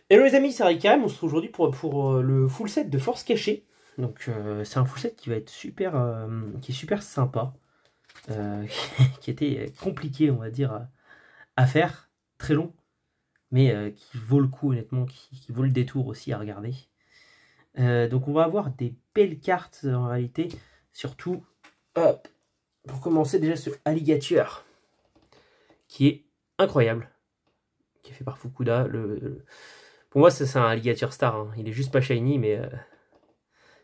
Hello les amis, c'est Ricam, on se retrouve aujourd'hui pour le full set de Force Cachée. Donc c'est un full set qui va être super, qui est super sympa, euh, qui était compliqué on va dire à faire, très long, mais qui vaut le coup honnêtement, qui vaut le détour aussi à regarder. Donc on va avoir des belles cartes en réalité, surtout hop, pour commencer déjà ce Alligator, qui est incroyable, qui est fait par Fukuda. Pour moi c'est un Alligator Star, hein. Il est juste pas shiny mais...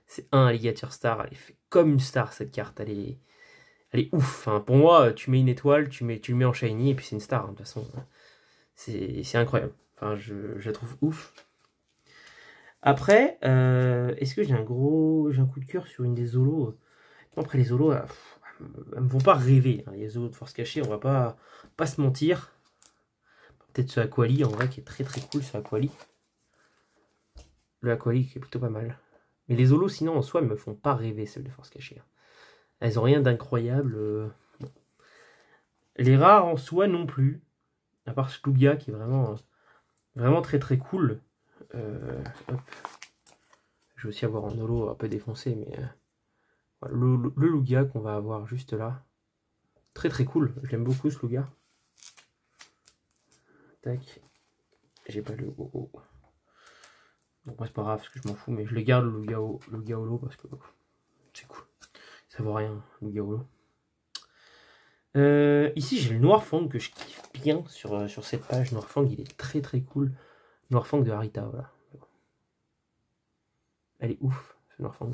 c'est un Alligator Star, elle est fait comme une star cette carte, elle est ouf. Enfin, pour moi, tu mets une étoile, tu le mets en shiny et puis c'est une star, hein. De toute façon, c'est incroyable. Enfin, je la trouve ouf. Après, est-ce que j'ai un coup de cœur sur une des Zolos? Après les Zolos, elles me font pas rêver, hein. Les Zolos de Force Cachée, on va pas se mentir. Peut-être ce Aquali en vrai qui est très très cool, ce Aquali. Le Aquali qui est plutôt pas mal. Mais les Zolos sinon en soi, elles me font pas rêver celles de Force Cachée, hein. Elles ont rien d'incroyable. Les rares en soi non plus. À part Slugia qui est vraiment très très cool. Hop. Je vais aussi avoir un holo un peu défoncé, mais voilà, le Lugia qu'on va avoir juste là. Très très cool. J'aime beaucoup ce Lugia. Tac. J'ai pas le holo. Bon, c'est pas grave parce que je m'en fous, mais je le garde le Lugia holo parce que c'est cool. Ça vaut rien, Lugia holo. Ici j'ai le Noirfang que je kiffe bien sur cette page. Noirfang il est très très cool. Noirfang de Harita, voilà. Elle est ouf, ce Noirfang.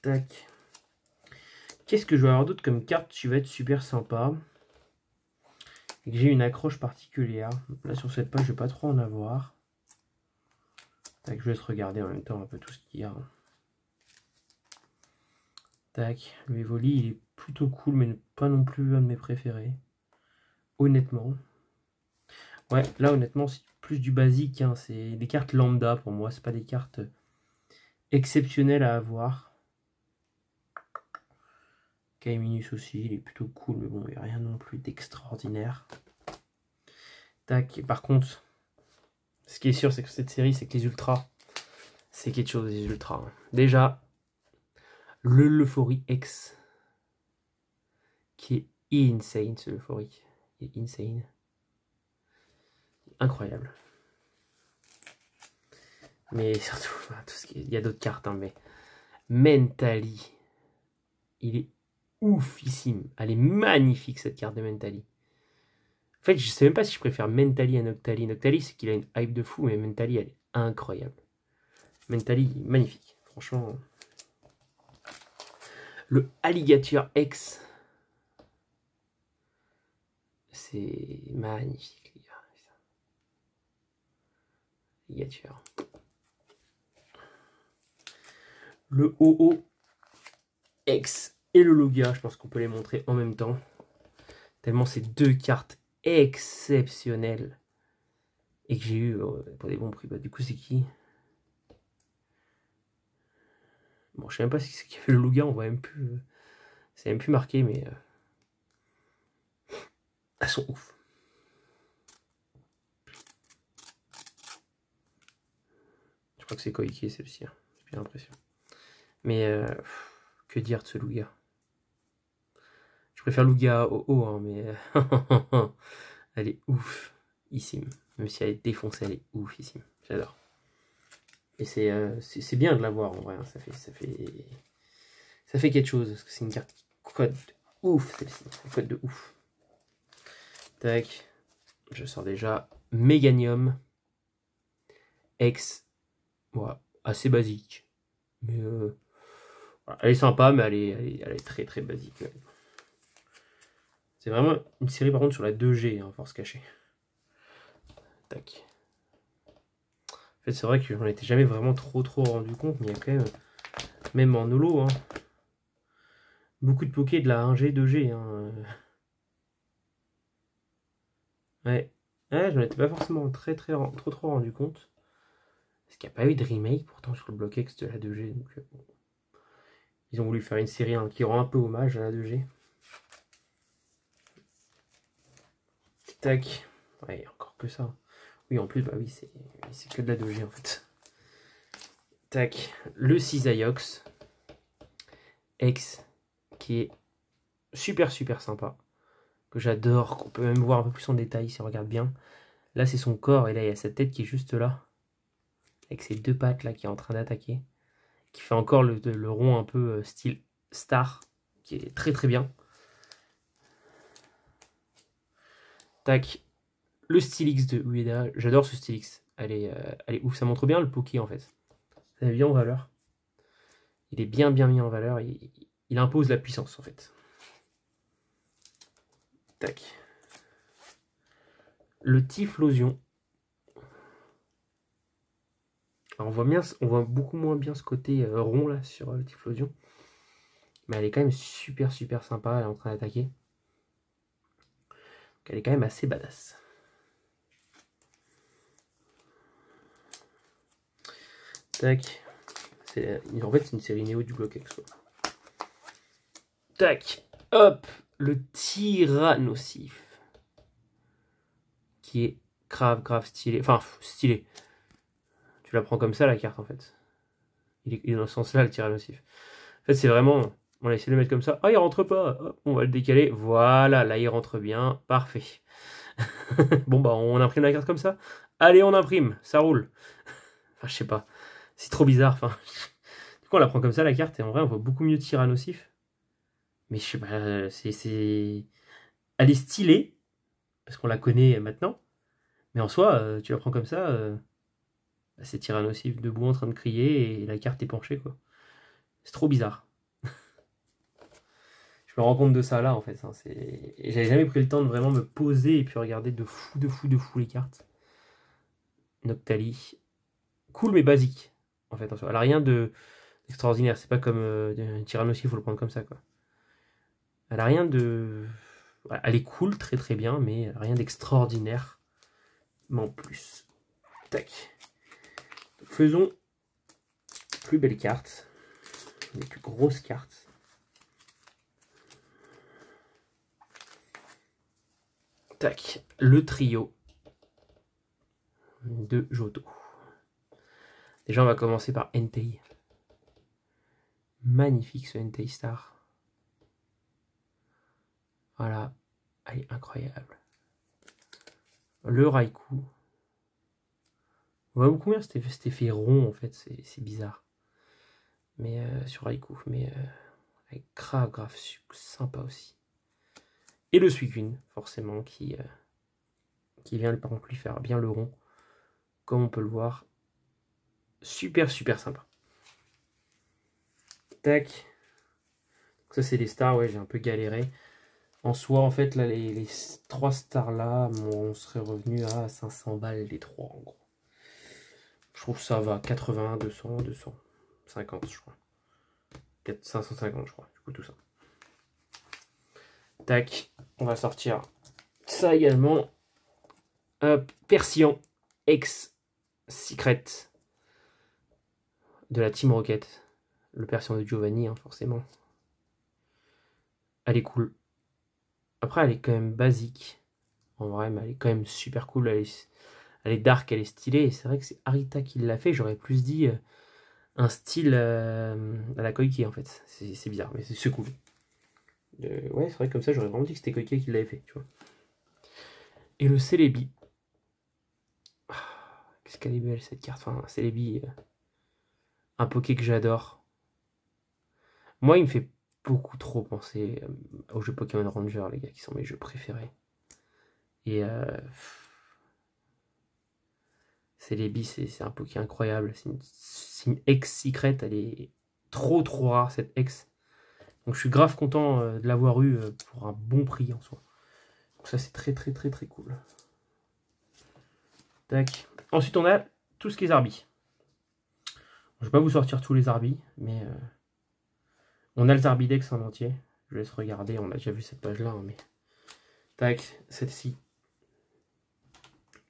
Tac. Qu'est-ce que je vais avoir d'autre comme carte qui va être super sympa et que j'ai une accroche particulière. Là sur cette page je vais pas trop en avoir. Tac, je laisse regarder en même temps un peu tout ce qu'il y a. Tac, le Evoli il est plutôt cool mais pas non plus un de mes préférés. Honnêtement. Ouais, là honnêtement c'est plus du basique, hein. C'est des cartes lambda pour moi, c'est pas des cartes exceptionnelles à avoir. Kaiminus aussi, il est plutôt cool, mais bon, il n'y a rien non plus d'extraordinaire. Tac, par contre, ce qui est sûr, c'est que cette série, c'est que les ultras, c'est quelque chose, les ultras, hein. Déjà, le Euphorie X, qui est insane, ce Euphorie. Il est insane. Incroyable. Mais surtout, il y a d'autres cartes, hein, mais Mentally, il est oufissime. Elle est magnifique, cette carte de Mentally. En fait, je sais même pas si je préfère Mentally à Noctali. Noctali, c'est qu'il a une hype de fou, mais Mentally, elle est incroyable. Mentally, magnifique. Franchement. Le Alligator X. C'est magnifique, les gars. Alligator. Le OO X et le Lugia, je pense qu'on peut les montrer en même temps. Tellement ces deux cartes exceptionnelles. Et que j'ai eu pour des bons prix. Bah, du coup, c'est qui? Bon, je sais même pas si c'est qui a fait le Lugia, on voit même plus. C'est même plus marqué, mais. Elles sont ouf. Je crois que c'est Koike celle-ci, hein. J'ai bien l'impression. Mais que dire de ce Lugia? Je préfère Lugia au haut, hein, mais elle est oufissime. Même si elle est défoncée, elle est oufissime. J'adore. Et c'est bien de l'avoir en vrai, hein. Ça fait quelque chose, parce que c'est une carte qui code ouf, celle-ci. Elle code de ouf. Tac. Je sors déjà Meganium X. Voilà, assez basique. Mais voilà, elle est sympa, mais elle est très très basique. C'est vraiment une série par contre sur la 2G, hein, Force Cachée. Tac. En fait, c'est vrai que j'en étais jamais vraiment trop rendu compte, mais il y a quand même en holo, hein, beaucoup de pokés de la 1G, 2G. Hein. Ouais, j'en étais pas forcément trop rendu compte. Parce qu'il n'y a pas eu de remake pourtant sur le bloc X de la 2G. Donc, ils ont voulu faire une série, hein, qui rend un peu hommage à la 2G. Tac. Ouais, encore que ça. Oui, en plus, bah oui, c'est que de la 2G en fait. Tac, le Cisaiox X, qui est super sympa, que j'adore, qu'on peut même voir un peu plus en détail si on regarde bien. Là, c'est son corps, et là, il y a sa tête qui est juste là, avec ses deux pattes là, qui est en train d'attaquer, qui fait encore le rond un peu style star, qui est très bien. Tac, le Stylix de Ueda, j'adore ce Stylix, elle est ouf, ça montre bien le Poké en fait. Ça met bien en valeur. Il est bien mis en valeur, il impose la puissance en fait. Tac. Le Typhlosion. Alors on voit beaucoup moins bien ce côté rond là sur le Typhlosion. Mais elle est quand même super sympa, elle est en train d'attaquer. Elle est quand même assez badass. Tac. En fait, c'est une série Néo du bloc Exo. Tac. Hop. Le Tyrannosif. Qui est grave stylé. Enfin, stylé. Tu la prends comme ça, la carte, en fait. Il est dans ce sens-là, le Tyrannosif. En fait, c'est vraiment... On va essayer de le mettre comme ça. Ah, il rentre pas. Hop, on va le décaler. Voilà, là, il rentre bien. Parfait. Bon, bah, on imprime la carte comme ça. Allez, on imprime. Ça roule. Enfin, je sais pas. C'est trop bizarre. Enfin, du coup, on la prend comme ça, la carte. Et en vrai, on voit beaucoup mieux Tyrannosif. Mais je sais pas. Elle est stylée. Parce qu'on la connaît maintenant. Mais en soi, tu la prends comme ça. C'est Tyrannosif debout en train de crier. Et la carte est penchée, quoi. C'est trop bizarre. Je me rends compte de ça là en fait. Hein, j'avais jamais pris le temps de vraiment me poser et puis regarder de fou les cartes. Noctali. Cool mais basique. En fait, elle a rien d'extraordinaire. C'est pas comme Tyrannosif, il faut le prendre comme ça quoi. Elle a rien de. Elle est cool, très bien, mais rien d'extraordinaire. Mais en plus. Tac. Donc, faisons plus belles cartes. Les plus grosses cartes. Tac. Le trio de Johto. Déjà, on va commencer par Entei. Magnifique ce Entei Star. Voilà, elle est incroyable. Le Raikou. On voit beaucoup bien cet effet rond en fait, c'est bizarre. Mais sur Raikou, mais elle est grave sympa aussi. Et le Suicune, forcément, qui vient par contre lui faire bien le rond. Comme on peut le voir. Super sympa. Tac. Donc ça c'est les stars, ouais, j'ai un peu galéré. En soi, en fait, là, les 3 stars là, on serait revenu à 500 balles les 3 en gros. Je trouve que ça va, 80, 200, 250 je crois. 550 je crois, du coup tout ça. Tac, on va sortir ça également. Persian X Secret de la Team Rocket. Le Persian de Giovanni, hein, forcément. Elle est cool. Après, elle est quand même basique. En vrai, mais elle est quand même super cool. Elle est dark, elle est stylée. Et c'est vrai que c'est Arita qui l'a fait. J'aurais plus dit un style à la Koike en fait. C'est bizarre, mais c'est cool. Ouais, c'est vrai que comme ça, j'aurais vraiment dit que c'était Koike qui l'avait fait, tu vois. Et le Celebi. Qu'est-ce qu'elle est belle cette carte. Enfin, Celebi, un Poké que j'adore. Moi, il me fait beaucoup trop penser aux jeux Pokémon Ranger, les gars, qui sont mes jeux préférés. Et Celebi, c'est un Poké incroyable. C'est une ex-secret, elle est trop rare, cette ex. Donc je suis grave content de l'avoir eu pour un bon prix en soi. Donc ça, c'est très cool. Tac. Ensuite, on a tout ce qui est Zarbi. Je vais pas vous sortir tous les Zarbi, mais on a le Zarbidex en entier. Je laisse regarder, on a déjà vu cette page-là, hein, mais... Tac, celle-ci.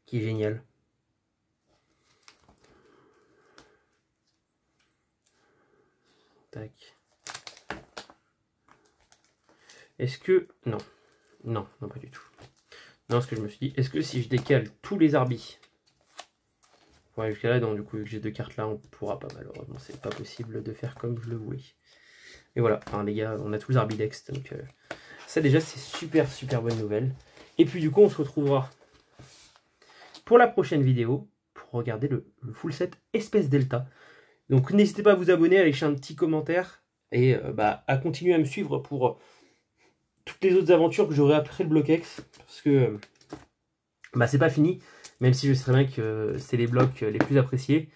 Qui est géniale. Tac. Est-ce que... Non, pas du tout. Non, parce que je me suis dit, est-ce que si je décale tous les arbis, ouais, jusqu'à là, donc du coup, vu que j'ai 2 cartes là, on pourra pas, malheureusement, c'est pas possible de faire comme je le voulais. Et voilà, enfin, les gars, on a tous les arbidex, donc ça déjà, c'est super bonne nouvelle. Et puis du coup, on se retrouvera pour la prochaine vidéo, pour regarder le full set Espèce Delta. Donc n'hésitez pas à vous abonner, à laisser un petit commentaire, et à continuer à me suivre pour toutes les autres aventures que j'aurai après le Block-X, parce que c'est pas fini, même si je sais très bien que c'est les blocs les plus appréciés.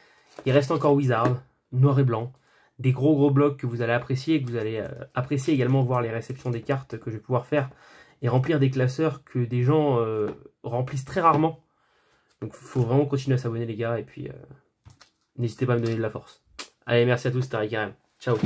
Il reste encore Wizard, noir et blanc, des gros blocs que vous allez apprécier, et que vous allez apprécier également voir les réceptions des cartes que je vais pouvoir faire, et remplir des classeurs que des gens remplissent très rarement. Donc il faut vraiment continuer à s'abonner les gars, et puis n'hésitez pas à me donner de la force. Allez, merci à tous, c'était Rick Carême. Ciao.